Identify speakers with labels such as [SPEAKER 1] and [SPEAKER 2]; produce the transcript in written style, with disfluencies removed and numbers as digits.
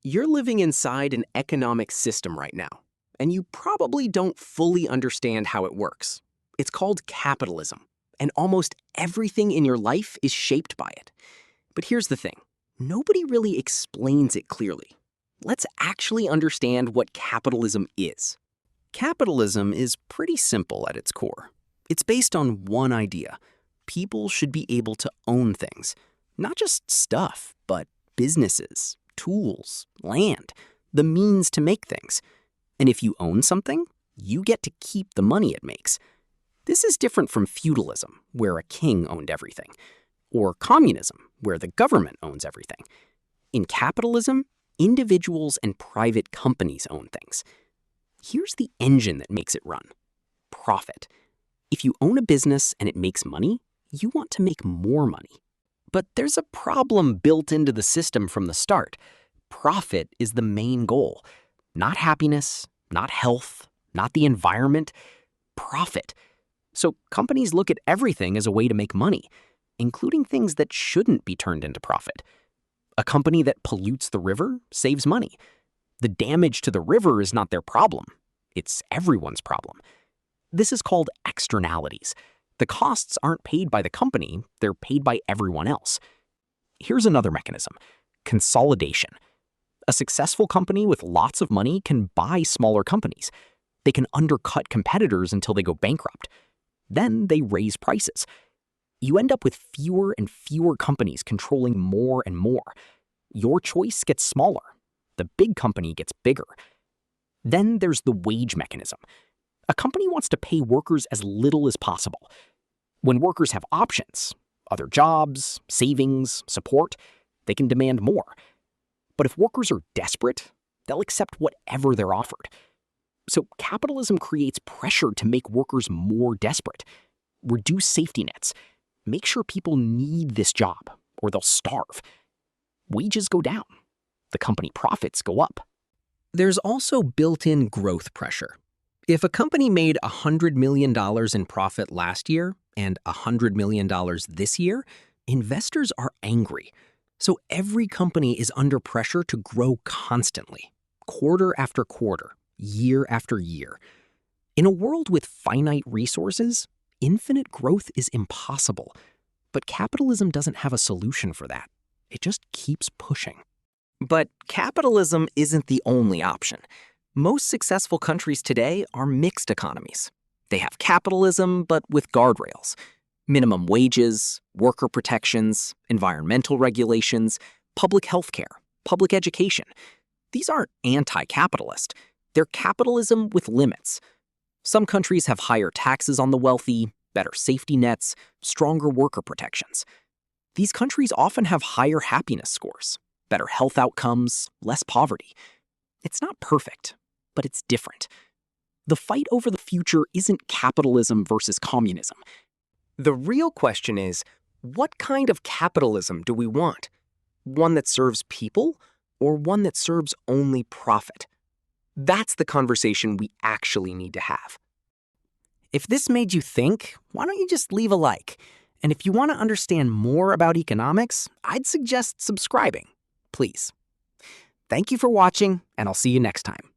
[SPEAKER 1] You're living inside an economic system right now, and you probably don't fully understand how it works. It's called capitalism, and almost everything in your life is shaped by it. But here's the thing, nobody really explains it clearly. Let's actually understand what capitalism is. Capitalism is pretty simple at its core. It's based on one idea. People should be able to own things. Not just stuff, but businesses, tools, land, the means to make things. And if you own something, you get to keep the money it makes. This is different from feudalism, where a king owned everything, or communism, where the government owns everything. In capitalism, individuals and private companies own things. Here's the engine that makes it run: profit. If you own a business and it makes money, you want to make more money. But there's a problem built into the system from the start. Profit is the main goal. Not happiness, not health, not the environment. Profit. So companies look at everything as a way to make money, including things that shouldn't be turned into profit. A company that pollutes the river saves money. The damage to the river is not their problem. It's everyone's problem. This is called externalities. The costs aren't paid by the company, they're paid by everyone else. Here's another mechanism: consolidation. A successful company with lots of money can buy smaller companies. They can undercut competitors until they go bankrupt. Then they raise prices. You end up with fewer and fewer companies controlling more and more. Your choice gets smaller. The big company gets bigger. Then there's the wage mechanism. A company wants to pay workers as little as possible. When workers have options, other jobs, savings, support, they can demand more. But if workers are desperate, they'll accept whatever they're offered. So capitalism creates pressure to make workers more desperate. Reduce safety nets. Make sure people need this job, or they'll starve. Wages go down. The company profits go up. There's also built-in growth pressure. If a company made $100 million in profit last year and $100 million this year, investors are angry. So every company is under pressure to grow constantly, quarter after quarter, year after year. In a world with finite resources, infinite growth is impossible. But capitalism doesn't have a solution for that. It just keeps pushing. But capitalism isn't the only option. Most successful countries today are mixed economies. They have capitalism, but with guardrails. Minimum wages, worker protections, environmental regulations, public health care, public education. These aren't anti-capitalist. They're capitalism with limits. Some countries have higher taxes on the wealthy, better safety nets, stronger worker protections. These countries often have higher happiness scores, better health outcomes, less poverty. It's not perfect, but it's different. The fight over the future isn't capitalism versus communism. The real question is, what kind of capitalism do we want? One that serves people, or one that serves only profit? That's the conversation we actually need to have. If this made you think, why don't you just leave a like? And if you want to understand more about economics, I'd suggest subscribing, please. Thank you for watching, and I'll see you next time.